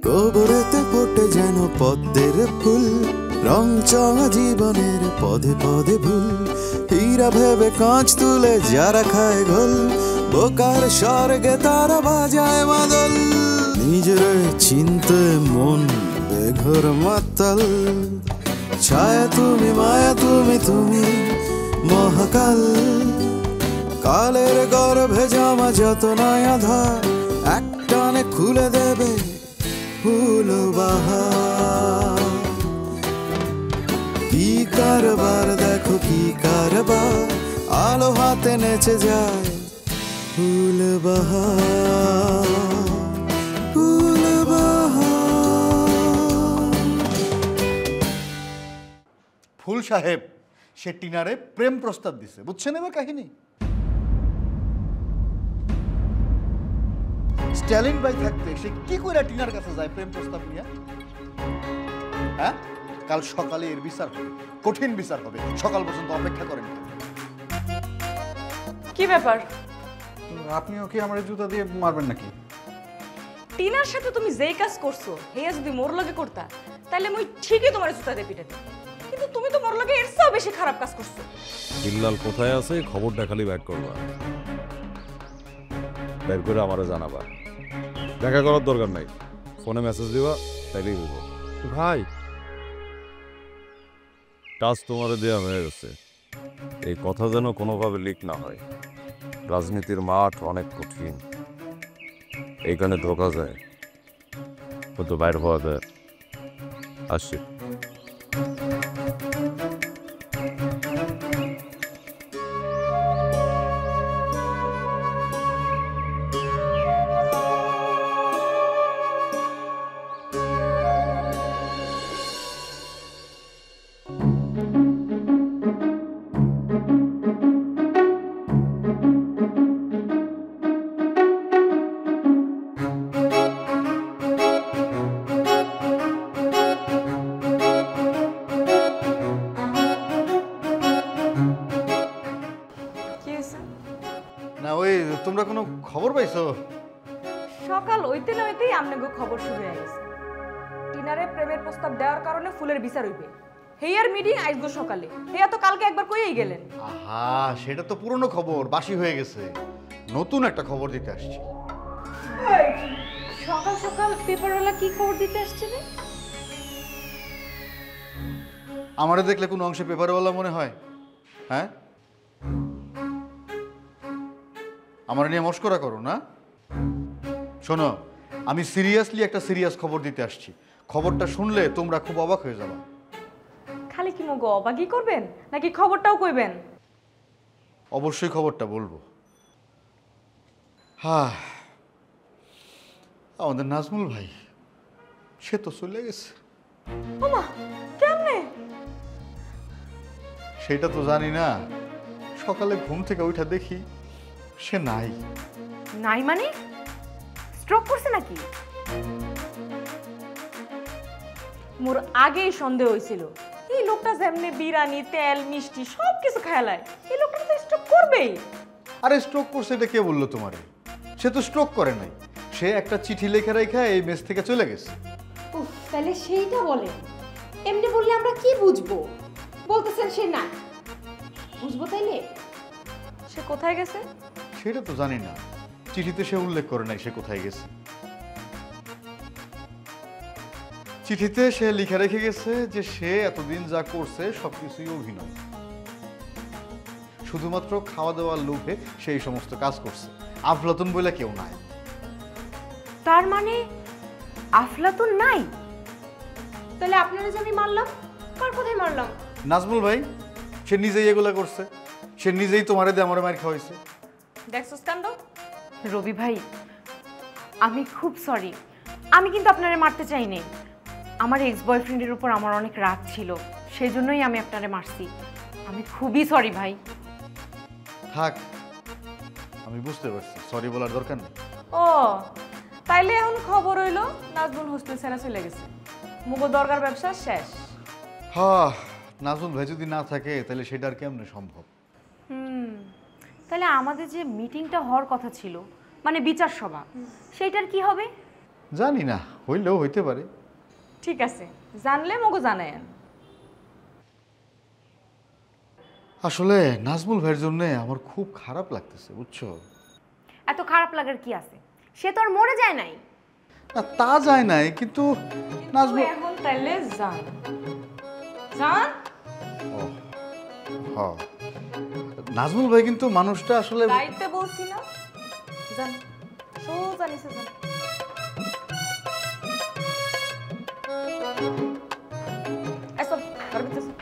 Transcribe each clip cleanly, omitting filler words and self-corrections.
গোবরেতে ফোটে যেন পদ্মের ফুল, রং চঙা জীবনের পদে পদে ভুল। হীরা ভেবে কাঁচ তুলে যারা খায় গোল, বোকার স্বর্গে তারা বাজায় মাদল। নিজের চিনতে মন বেঘর মাতাল, ছায়া তুমি মায়া তুমি তুমি মহাকাল। কালের গর্ভে জামা যত নয়া ধার, একটানে খুলে দেবে ফুল বাহার। কি কারবার দেখো কি কারবার, আলো হাতে নেচে যায় ফুল বাহার, ফুল বাহার। ফুল সাহেব সে টিনারে প্রেম প্রস্তাব দিছে, বুঝছেন এবার কাহিনী? স্ট্যালিন ভাই থাকতে সে কি করে টিনার কাছে যায় প্রেম প্রস্তাব নিয়ে? হ্যাঁ, কাল সকালে এর বিচার হবে, কঠিন বিচার হবে। সকাল পর্যন্ত অপেক্ষা করেন। কি ব্যাপার? আপনি ওকে আমার জুতা দিয়ে মারবেন নাকি? টিনার সাথে তুমি যেই কাজ করছো হেয়া যদি মোর লগে করতা তাহলে মই ঠিকই তোমার জুতা দিয়ে পিটাতে, কিন্তু তুমি তো মোর লগে এর চেয়েও বেশি খারাপ কাজ করছো। বিল্লাল কোথায় আছে খবরটা খালি ব্যাক করবা, বের করে আমারে জানাবা। দেখা করার দরকার নাই, ফোনে মেসেজ দিবা তাইলেই হইব। ভাই টাচ তোমারে দেওয়া হয়ে গেছে, এই কথা যেন কোনোভাবে লিক না হয়। রাজনীতির মাঠ অনেক কঠিন, এইখানে ধোকা যায়, কিন্তু বাইর হওয়া যায়। আসছি। না ওই তোমরা কোনো খবর পাইছো? সকাল হইতে না হইতেই আমনে খবর শুরু হয়ে গেছে। টিনারে প্রেমের প্রস্তাব দেওয়ার কারণে ফুলের বিচার হইবে। হেয়ার মিটিং আইজগো সকালে, হেয়া তো কালকে একবার কইয়েই গেলেন। আহা, সেটা তো পুরনো খবর, বাসি হয়ে গেছে। নতুন একটা খবর দিতে আসছি। সকাল সকাল পেপারওয়ালা কি খবর দিতে আসছে রে? আমারে দেখলে কোনো অংশে পেপারওয়ালা মনে হয়? হ্যাঁ, আমার নিয়ে মস্করা করো না। শোনো, আমি সিরিয়াসলি একটা সিরিয়াস খবর দিতে আসছি। খবরটা শুনলে তোমরা খুব অবাক হয়ে যাবে। খালি কি মগো অবাকই করবেন নাকি খবরটাও কইবেন? অবশ্যই খবরটা বলবো। হ্যাঁ, আমাদের নাজমুল ভাই সে তো চলে গেছে। ওমা, কেমনে? সেটা তো জানি না। সকালে ঘুম থেকে উঠে দেখি সে নাই। নাই মানে স্ট্রোক করছে নাকি? মোর আগেই সন্দেহ হয়েছিল এই লোকটা যেমনি বিরিয়ানি তেল মিষ্টি সব কিছু খায়ালায়, এই লোকটা তো স্ট্রোক করবেই। আরে স্ট্রোক করছে এটা কে বললো তোমারে? সে তো স্ট্রোক করে নাই, সে একটা চিঠি লেখা রেখা এই মেস থেকে চলে গেছে। উফ, তাহলে সেইটা বলেন। এমনি বললে আমরা কি বুঝবো? বলতেছেন সে না, বুঝবো তাইলে? সে কোথায় গেছে? সেটা তো জানি না, চিঠিতে সে উল্লেখ করে নাই সে কোথায় গেছে। চিঠিতে সে লিখে রেখে গেছে যে সে এতদিন যা করছে সবকিছুই অভিনয়, শুধুমাত্র খাওয়া দাওয়ার লোভে সেই সমস্ত কাজ করছে। আফলাতুন বলে কেউ নাই। তার মানে আফলাতুন নাই? তাহলে আপনারা যে আমি মারলাম, কার কোথায় মারলাম? নাজমুল ভাই, সে নিজেই এগুলা করছে, সে নিজেই তোমারে দিয়ে আমার মার খাওয়াইছে। দেখছস কাণ্ড? রবি ভাই, আমি খুব সরি, আমি কিন্তু আপনারে মারতে চাইনি। আমার এক্স বয়ফ্রেন্ডের উপর আমার অনেক রাগ ছিল, সেই জন্যই আমি আপনারে মারছি। আমি খুবই সরি ভাই। থাক, আমি বুঝতে পারছি, সরি বলার দরকার নেই। ও তাইলে এখন খবর হইলো নাজমুল হোস্টেল সেনা চলে গেছে, মুগো দরকার ব্যবসা শেষ। হ্যাঁ, নাজমুল ভাই যদি না থাকে তাহলে সেটা আর কেমনে সম্ভব? তাহলে আমাদের যে মিটিংটা হওয়ার কথা ছিল, মানে বিচার সভা, সেইটার কি হবে? জানি না, হইলেও হইতে পারে। ঠিক আছে, জানলে মগো জানায়েন। আসলে নাজমুল ভাইয়ের জন্য আমার খুব খারাপ লাগতেছে, বুঝছো? এত খারাপ লাগার কি আছে? সে তো আর মরে যায় নাই। না তা যায় নাই, কিন্তু নাজমুল এখন তাইলে জান জান ও হ্যাঁ, নাজমুল ভাই কিন্তু মানুষটা আসলে গাইতে বলছি না, জান সোজা নিচে যান। এসো ঘর ভিতরে এসো।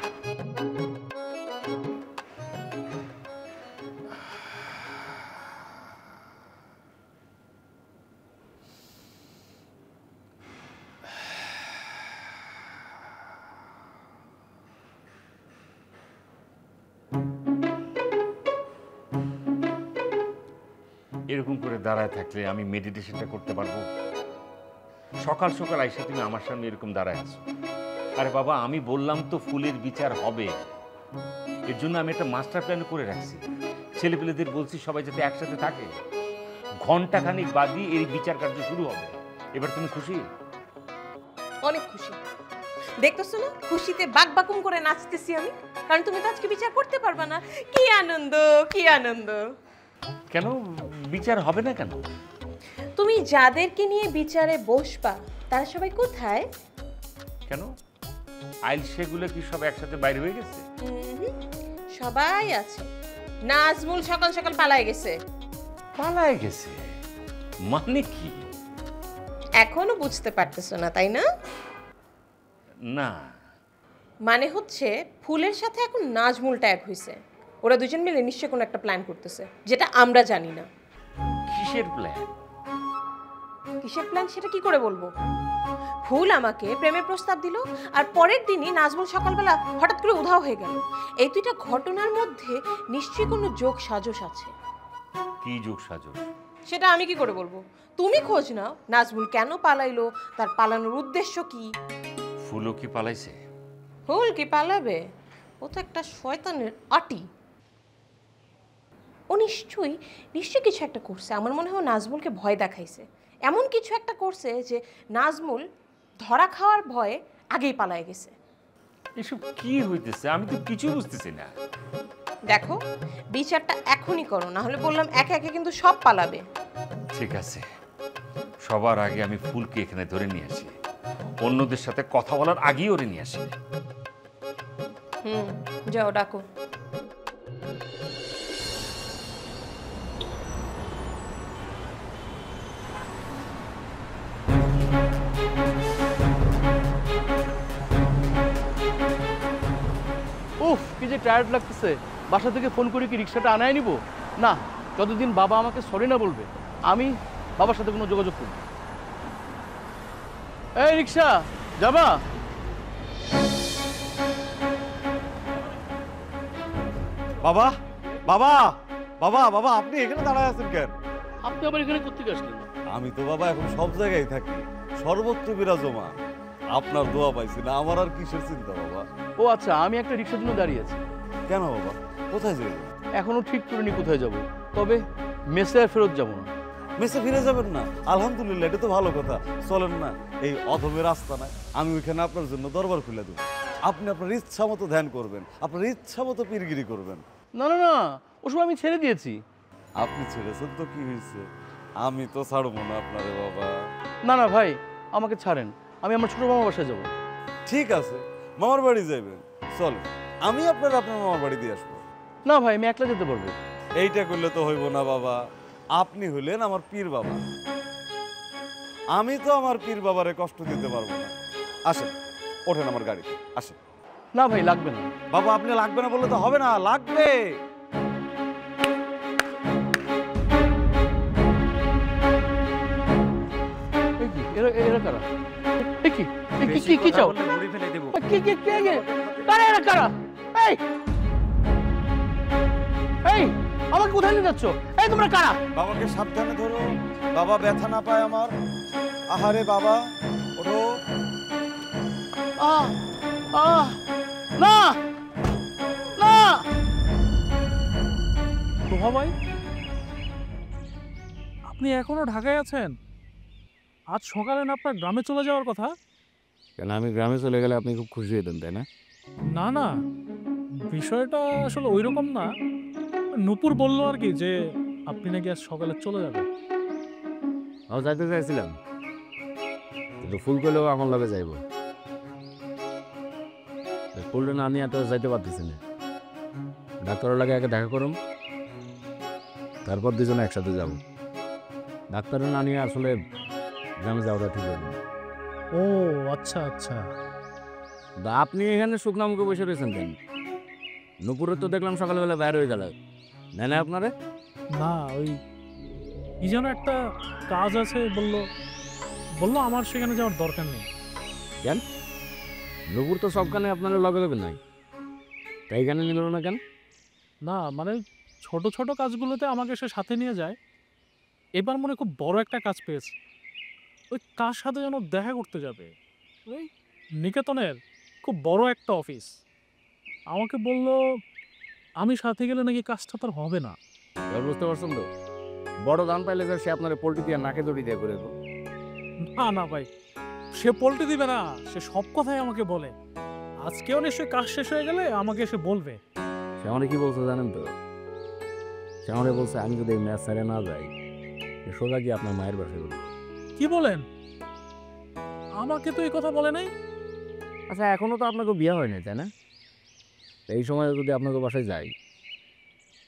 এরকম করে দাঁড়ায় থাকলে আমি মেডিটেশনটা করতে পারবো? সকাল সকাল আইসা তুমি আমার সামনে এরকম দাঁড়ায় আছো। আরে বাবা, আমি বললাম তো ফুলের বিচার হবে, এর জন্য আমি একটা মাস্টার প্ল্যান করে রাখছি। ছেলেপেলেদের বলছি সবাই যাতে একসাথে থাকে। ঘন্টাখানিক বাদই এই বিচার কার্য শুরু হবে। এবার তুমি খুশি? অনেক খুশি। দেখতেছো না খুশিতে বাকবাকুম করে নাচতেছি আমি, কারণ তুমি তো আজকে বিচার করতে পারবে না। কি আনন্দ, কি আনন্দ! কেন বিচার হবে না কেন? তুমি যাদেরকে নিয়ে বিচারে বসবা তারা সবাই কোথায়? কেন আইল সেগুলো কি সব একসাথে বাইরে হয়ে গেছে? সবাই আছে। নাজমুল সকাল সকাল পালায় গেছে। পালায় গেছে মানে কি? এখনো বুঝতে পারতেছো না, তাই না? না, মানে হচ্ছে ফুলের সাথে এখন নাজমুলটা এক হয়েছে। ওরা দুজন মিলে নিশ্চয়ই কোনো একটা প্ল্যান করতেছে, যেটা আমরা জানি না। কিসের প্ল্যান? কিসের প্ল্যান সেটা কি করে বলবো? ফুল আমাকে প্রেমের প্রস্তাব দিল, আর পরের দিনই নাজমুল সকালবেলা হঠাৎ করে উধাও হয়ে গেল। এই দুইটা ঘটনার মধ্যে নিশ্চয়ই কোনো যোগ সাজস আছে। কি যোগ সাজস? সেটা আমি কি করে বলবো? তুমি খোঁজ নাও, নাজমুল কেন পালাইলো, তার পালানোর উদ্দেশ্য কি। ফুলও কি পালাইছে? ফুল কি পালাবে? ও তো একটা শয়তানের আটি। ও নিশ্চয়ই কিছু একটা করছে। আমার মনে হয় নাজমুলকে ভয় দেখাইছে, এমন কিছু একটা করছে যে নাজমুল ধরা খাওয়ার ভয়ে আগেই পালায় গেছে। এসব কি হইতেছে? আমি তো কিছুই বুঝতেছি না। দেখো, বিচারটা এখনই করো, না হলে বললাম একে একে কিন্তু সব পালাবে। ঠিক আছে, সবার আগে আমি ফুলকে এখানে ধরে নিয়ে আসি, অন্যদের সাথে কথা বলার আগেই ওরে নিয়ে আসি। যাও ডাকো। উফ, কি যে টায়ার্ড লাগতেছে। বাসা থেকে ফোন করে কি রিক্সাটা আনায় নিব? না, যতদিন বাবা আমাকে সরি না বলবে আমি বাবার সাথে কোনো যোগাযোগ করব। এই রিক্সা, যাবা? বাবা বাবা বাবা বাবা, আপনি এখানে দাঁড়ায় আছেন কেন? আপনি আবার এখানে কোত্থেকে আসলেন? আমি তো বাবা এখন সব জায়গায় থাকি, সর্বত্র বিরাজমান। আপনার দোয়া পাইছি না, আমার আর কিসের চিন্তা বাবা? ও আচ্ছা, আমি একটা রিক্সার জন্য দাঁড়িয়ে আছি। কেন বাবা, কোথায় যাবেন? এখনো ঠিক করিনি কোথায় যাব, তবে মেসে আর ফেরত যাব না। মেসে ফিরে যাবেন না? আলহামদুলিল্লাহ, এটা তো ভালো কথা। চলেন না, এই অধমের রাস্তা নাই, আমি ওইখানে আপনার জন্য দরবার খুলে দেবো। আপনি আপনার ইচ্ছা মতো ধ্যান করবেন, আপনার ইচ্ছা মতো পীরগিরি করবেন। না না না, ওসব আমি ছেড়ে দিয়েছি। আপনি ছেড়েছেন তো কি হয়েছে, আমি তো ছাড়বো না আপনারে বাবা। না না ভাই, আমাকে ছাড়েন, আমি আমার ছোট মামা বাসায় যাব। ঠিক আছে, মামার বাড়ি যাবেন, চলেন, আমি আপনার মামার বাড়ি দিয়ে আসবো। না ভাই, আমি একলা যেতে পারবো। এইটা করলে তো হইব না বাবা, আপনি হইলেন আমার পীর বাবা, আমি তো আমার পীর বাবারে কষ্ট দিতে পারবো না। আসেন, ওঠেন আমার গাড়িতে, আসেন। না ভাই, লাগবে না। বাবা আপনি লাগবে না বললে তো হবে না, লাগবে। এই কি, এরা কারা? এই কি, কি চাও? কারা এরা, কারা? এই এই, আমাকে কোথায় নিয়ে যাচ্ছ? এই তোমরা কারা? বাবাকে সাবধানে ধরো, বাবা ব্যথা না পায় আমার। আহারে বাবা, ওঠো। আহ আহ, না না। তোহা ভাই, আপনি এখনো ঢাকায় আছেন? আজ সকালে না আপনার গ্রামে চলে যাওয়ার কথা? কেন আমি গ্রামে চলে গেলে আপনি খুব খুশি হতেন, তাই না? না না, বিষয়টা আসলে ওই রকম না। নূপুর বলল আর কি যে আপনি নাকি আজ সকালে চলে যাবেন। আমি যাইতে চাইছিলাম, কিন্তু ফুল করলেও আমার লগে যাইব। ফুলটা না নিয়ে তো যাইতে পারতেছি না। ডাক্তারের লাগে আগে দেখা করুন, তারপর দুজনে একসাথে যাব। ডাক্তারের না নিয়ে আসলে গ্রামে যাওয়াটা ঠিক হবে না। ও আচ্ছা আচ্ছা। আপনি এখানে শুকনা মুখে বসে রয়েছেন কেন? নুপুরে তো দেখলাম সকালবেলা বাইর হয়ে গেল, না আপনারে? না, ওই কি যেন একটা কাজ আছে বললো আমার সেখানে যাওয়ার দরকার নেই। কেন? নুপুর তো সবখানে আপনারা লগে লগে নাই, তাই এখানে নিল না কেন? না মানে ছোট ছোট কাজগুলোতে আমাকে সে সাথে নিয়ে যায়। এবার মনে খুব বড় একটা কাজ পেয়েছে। ওই কার সাথে যেন দেখা করতে যাবে, ওই নিকেতনের খুব বড় একটা অফিস। আমাকে বলল আমি সাথে গেলে নাকি কাজটা তার হবে না। এবার বুঝতে পারছেন তো, বড় দান পাইলে যে সে আপনার পোল্ট্রি দিয়ে নাকে দড়ি দিয়ে করে দেবো। না না ভাই, সে পল্টে দিবে না, সে সব কথাই আমাকে বলে। আজকেও নিশ্চয়ই কাজ শেষ হয়ে গেলে আমাকে এসে বলবে। সে আমারে কি বলছে জানেন তো? সে আমারে বলছে আমি যদি এই ম্যাচ সারে না যাই, সোজা গিয়ে আপনার মায়ের বাসায় বলি। কি বলেন? আমাকে তো এই কথা বলে নাই। আচ্ছা, এখনো তো আপনাকে বিয়ে হয় নাই, তাই না? এই সময় যদি আপনাকে বাসায় যাই,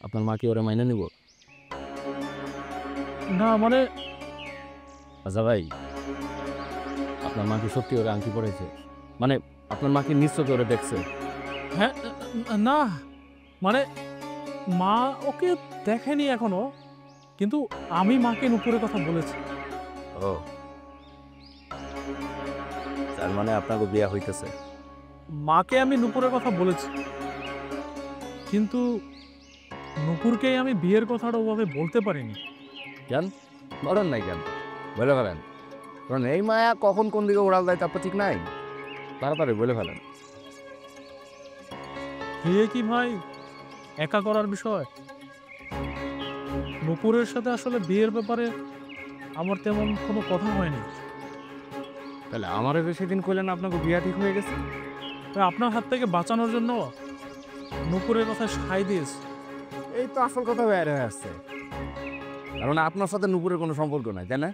আপনার মা কি ওরা মাইনে নিব? না মানে আচ্ছা ভাই, আপনার মা কি সত্যি ওরা আংটি পড়েছে? মানে আপনার মা কি নিশ্চয় ওরা দেখছে? হ্যাঁ, না মানে মা ওকে দেখেনি এখনো, কিন্তু আমি মাকে নুপুরের কথা বলেছি। ও, তার মানে আপনাকে বিয়ে হইতেছে? মাকে আমি নুপুরের কথা বলেছি, কিন্তু নুপুরকে আমি বিয়ের কথাটা ওভাবে বলতে পারিনি। কেন বলেন নাই? কেন বলে ফেলেন, কারণ এই মায়া কখন কোন দিকে ওড়াল দেয় তারপর ঠিক নাই। তাড়াতাড়ি বলে ফেলেন। বিয়ে কি ভাই একা করার বিষয়? নুপুরের সাথে আসলে বিয়ের ব্যাপারে আমার তেমন কোনো কথা হয়নি। তাহলে আমারও সেদিন কইলেন আপনাকে বিয়া ঠিক হয়ে গেছে। তাই আপনার হাত থেকে বাঁচানোর জন্য নুপুরের কথা সাই দিস। এই তো আসল কথা বের হয়ে আসছে, কারণ আপনার সাথে নুপুরের কোনো সম্পর্ক নাই, তাই না?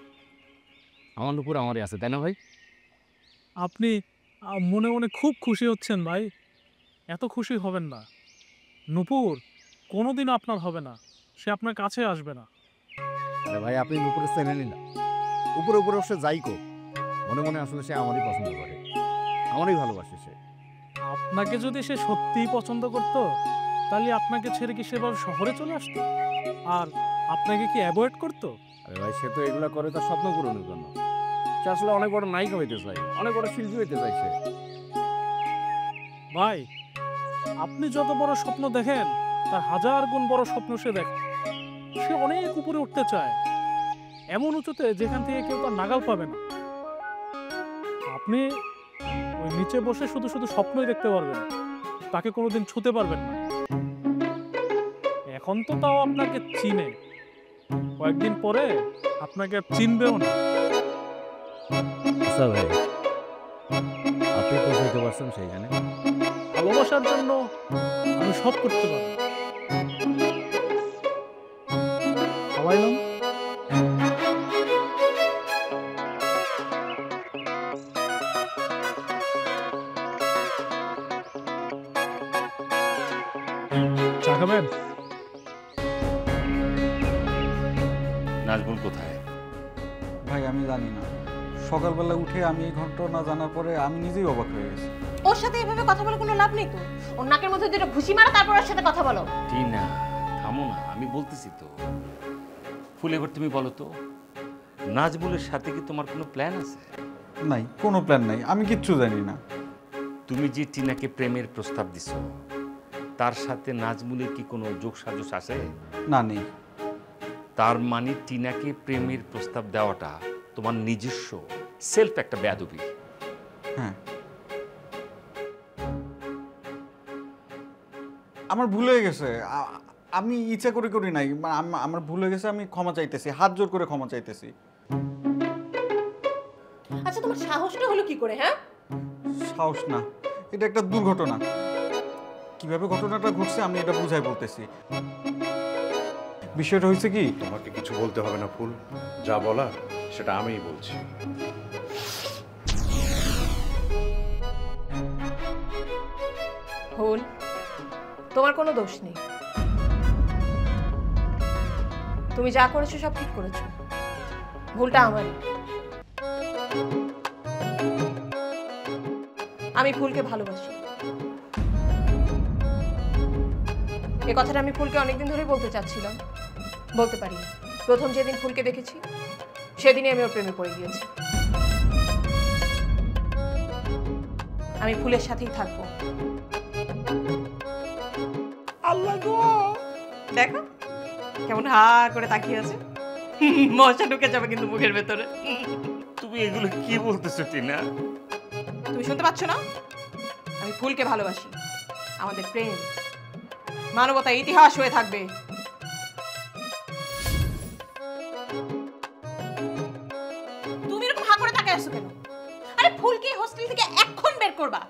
আমার নুপুর আমারই আছে, তাই না ভাই? আপনি মনে মনে খুব খুশি হচ্ছেন ভাই। এত খুশি হবেন না। নুপুর কোনোদিনও আপনার হবে না, সে আপনার কাছে আসবে না। আরে ভাই, আপনি নুপুরের চেনেনই না। উপরে উপরে সে যাই কো, মনে মনে আসলে সে আমারই পছন্দ করে, আমারই ভালোবাসে সে। আপনাকে যদি সে সত্যিই পছন্দ করতো, তাহলে আপনাকে ছেড়ে কি সেভাবে শহরে চলে আসতো? আর আপনাকে কি অ্যাভয়েড করতো? আরে ভাই, সে তো এগুলা করে তার স্বপ্ন পূরণের জন্য। সে আসলে অনেক বড় নায়িকা হইতে চাই, অনেক বড় শিল্পী হইতে চাই সে। ভাই, আপনি যত বড় স্বপ্ন দেখেন তার হাজার গুণ বড় স্বপ্ন সে দেখে। সে অনেক উপরে উঠতে চায়, এমন উঁচুতে যেখান থেকে কেউ তার নাগাল পাবে না। আপনি ওই নিচে বসে শুধু শুধু স্বপ্নই দেখতে পারবেন, তাকে কোনোদিন ছুতে পারবেন না। এখন তো তাও আপনাকে চিনে, কয়েকদিন পরে আপনাকে আর চিনবেও না। আচ্ছা ভাই, আপনি পৌঁছাইতে পারছেন সেইখানে? ভালোবাসার জন্য আমি সব করতে পারি। খাওয়াইলাম। চা খাবেন? নাজমুল কোথায়? ভাই আমি জানি না, সকালবেলা উঠে আমি এই ঘটনা জানার পরে আমি নিজেই অবাক হয়ে গেছি। ওর সাথে এভাবে কথা বলে কোনো লাভ নেই তো। ওর নাকের মধ্যে দুটো ঘুষি মারা, তারপর ওর সাথে কথা বলো। টিনা থামো না, আমি বলতেছি তো। ফুল, এবার তুমি বলো তো, নাজমুলের সাথে কি তোমার কোনো প্ল্যান আছে? নাই, কোনো প্ল্যান নাই, আমি কিচ্ছু জানি না। তুমি যে টিনাকে প্রেমের প্রস্তাব দিছো, তার সাথে নাজমুলের কি কোনো যোগসাজশ আছে? না, নেই। তার মানে টিনাকে প্রেমের প্রস্তাব দেওয়াটা তোমার নিজস্ব সেলফ একটা বেয়াদবি। হ্যাঁ, আমার ভুল হয়ে গেছে। আমি ইচ্ছা করে করি নাই, আমার ভুল হয়ে গেছে। আমি ক্ষমা চাইতেছি, হাত জোর করে ক্ষমা চাইতেছি। আচ্ছা তোমার সাহসটা হলো কি করে? হ্যাঁ, সাহস না, এটা একটা দুর্ঘটনা। কিভাবে ঘটনাটা ঘটছে আমি এটা বুঝাই বলতেছি। বিষয়টা হয়েছে কি, তোমাকে কিছু বলতে হবে না ফুল, যা বলার সেটা আমিই বলছি। ফুল, তোমার কোনো দোষ নেই। তুমি যা করেছো সব ঠিক করেছো, ভুলটা আমারই। আমি ফুলকে ভালোবাসি, এ কথাটা আমি ফুলকে অনেকদিন ধরেই বলতে চাচ্ছিলাম, বলতে পারি। প্রথম যেদিন ফুলকে দেখেছি সেদিনই আমি ওর প্রেমে পড়ে গিয়েছি। আমি ফুলের সাথেই থাকবো। আল্লাহ গো, দেখো কেমন হা করে তাকিয়ে আছে। মশা ঢুকে যাবে কিন্তু মুখের ভেতরে। তুমি এগুলো কি বলতেছো টিনা? তুমি শুনতে পাচ্ছ না? আমি ফুলকে ভালোবাসি, আমাদের প্রেম মানবতা ইতিহাস হয়ে থাকবে। তুমি এরকম হা করে তাকিয়ে আছো কেন? আরে ফুলকে হোস্টেল থেকে এখন বের করবা?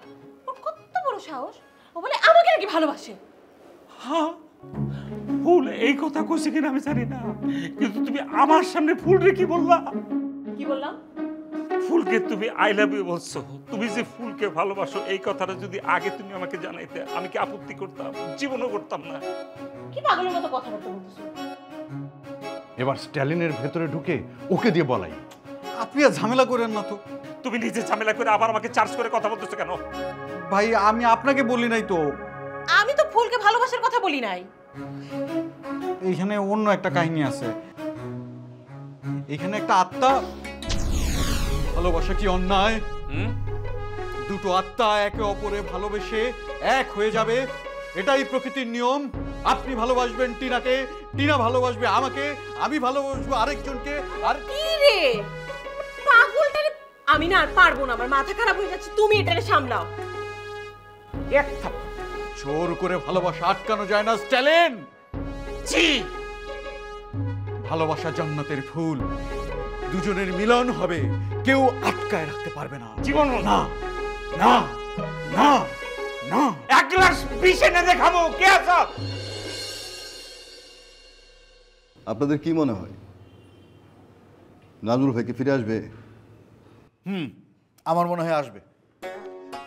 ওর কত বড় সাহস, ও বলে আমাকে নাকি ভালোবাসে। হ্যাঁ, ফুল এই কথা কইছে কিনা আমি জানি না, কিন্তু তুমি আমার সামনে ফুল রে কি বললা? কি বললাম? ফুলকে তুমি আই লাভ ইউ বলছো। তুমি যে ফুলকে ভালোবাসো এই কথাটা যদি আগে তুমি আমাকে জানাইতে আমি কি আপত্তি করতাম? জীবনও করতাম না। কি পাগলের মতো কথাবার্তা বলতেছো? এবার স্ট্যালিনের ভেতরে ঢুকে ওকে দিয়ে বলাই। আপনি আর ঝামেলা করেন না তো। তুমি নিজে ঝামেলা করে আবার আমাকে চার্জ করে কথা বলতেছো কেন? ভাই আমি আপনাকে বলি নাই তো, আমি তো ফুলকে ভালোবাসার কথা বলি নাই। এইখানে অন্য একটা কাহিনী আছে। এখানে একটা আত্মা, ভালোবাসা কি অন্যায়? দুটো আত্মা একে অপরে ভালোবেসে এক হয়ে যাবে, এটাই প্রকৃতির নিয়ম। আপনি ভালোবাসবেন টিনাকে, টিনা ভালোবাসবে আমাকে, আমি ভালোবাসবো আরেকজনকে। আর কি রে পাগলটারে, আমি না আর পারবো না, আমার মাথা খারাপ হয়ে যাচ্ছে। তুমি এটারে সামলাও। এক থাপ্পড় জোর করে ভালোবাসা আটকানো যায় না স্ট্যালিন। জি, ভালোবাসা জান্নাতের ফুল, দুজনের মিলন হবে, কেউ আটকায় রাখতে পারবে না। জীবন না না না না। এক গ্লাস বিষ এনে দেখাবো। কে আছো? আপনাদের কি মনে হয় নাজমুল ভাই কি ফিরে আসবে? আমার মনে হয় আসবে।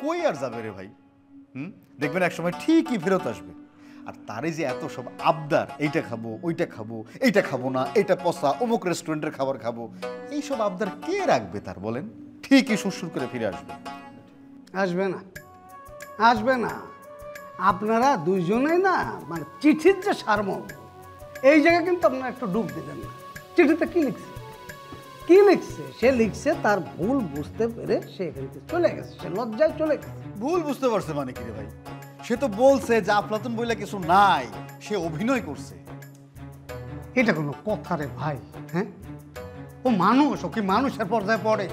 কই আর যাবে রে ভাই? দেখবেন এক সময় ঠিকই ফেরত আসবে। আর তারই যে এত সব আবদার, এইটা খাবো ওইটা খাবো, এইটা খাবো না, এইটা পচা, অমুক রেস্টুরেন্টের খাবার খাবো, এইসব আবদার কে রাখবে তার বলেন? ঠিকই সুরসুর করে ফিরে আসবে। আসবে না, আসবে না। আপনারা দুইজনেই না মানে চিঠির যে সারমর্ম, এই জায়গায় কিন্তু আপনারা একটু ডুব দিলেন না। চিঠিতে কি লিখছে? কি লিখছে? সে লিখছে তার ভুল বুঝতে পেরে সে এখান থেকে চলে গেছে, সে লজ্জায় চলে গেছে। ভুল বুঝতে পারছে মানে কি রে ভাই? সে তো বলছে যে আফলাতুন বইলা কিছু নাই, সে অভিনয় করছে। এটা কোনো কথা রে ভাই? হ্যাঁ, ও মানুষ, ও কি মানুষের পর্যায়ে পড়ে?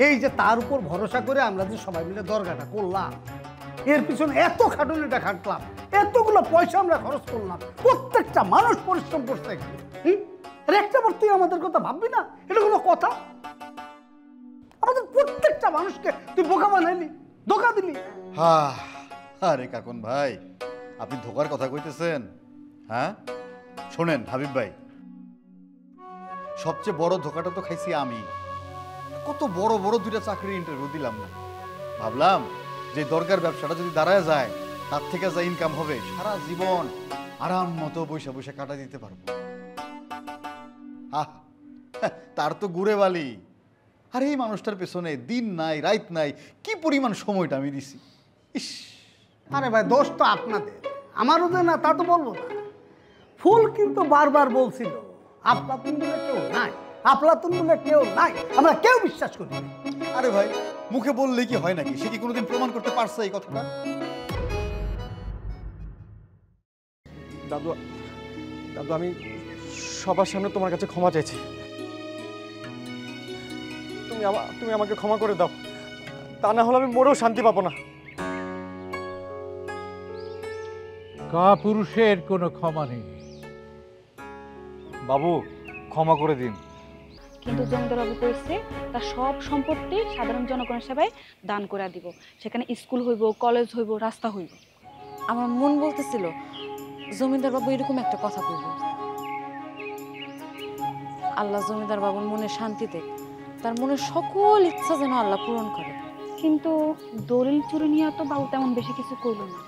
এই যে তার উপর ভরসা করে আমরা যে সবাই মিলে দরগাটা করলাম, এর পিছনে এত খাটুনিটা খাটলাম, এতগুলো পয়সা আমরা খরচ করলাম, প্রত্যেকটা মানুষ পরিশ্রম করছে। আর একটা বার তুই আমাদের কথা ভাববি না? এটা কোনো কথা? আমাদের প্রত্যেকটা মানুষকে তুই বোকা বানাইলি, ধোকা দিলি। আরে কাকুন ভাই, আপনি ধোকার কথা কইতেছেন? হ্যাঁ শোনেন হাবিব ভাই, সবচেয়ে বড় ধোকাটা তো খাইছি আমি। কত বড় বড় দুইটা চাকরির ইন্টারভিউ দিলাম না, ভাবলাম যে দরকার ব্যবসাটা যদি দাঁড়ায় যায় তার থেকে যা ইনকাম হবে সারা জীবন আরাম মতো বৈশা বৈশা কাটা দিতে পারবো। তার তো গুড়ে বালি। আর এই মানুষটার পেছনে দিন নাই রাত নাই কি পরিমাণ সময়টা আমি দিছি। ইস, আরে ভাই দোষ তো আপনাদের, আমারও যে না তা তো বলবো না। ফুল কিন্তু বারবার বলছিল আফলাতুন বলে কেউ নাই, আফলাতুন বলে কেউ নাই, আমরা কেউ বিশ্বাস করি না। আরে ভাই মুখে বললে কি হয় নাকি? সে কি কোনোদিন প্রমাণ করতে পারছে এই কথাটা? দাদু, দাদু আমি সবার সামনে তোমার কাছে ক্ষমা চাইছি। তুমি আমাকে ক্ষমা করে দাও, তা না হলে আমি মরেও শান্তি পাবো না। কাপুরুষের কোনো ক্ষমা নেই। বাবু ক্ষমা করে দিন। কিন্তু জমিদারবাবু কইছে তার সব সম্পত্তি সাধারণ জনগণের সেবায় দান করে দিব। সেখানে স্কুল হইব, কলেজ হইব, রাস্তা হইব। আমার মন বলতেছিল জমিদার বাবু এরকম একটা কথা বলবো। আল্লাহ জমিদার বাবুর মনে শান্তি দেয়, তার মনের সকল ইচ্ছা যেন আল্লাহ পূরণ করে। কিন্তু দলিল চুরি নিয়ে তো বাবু তেমন বেশি কিছু করলো না।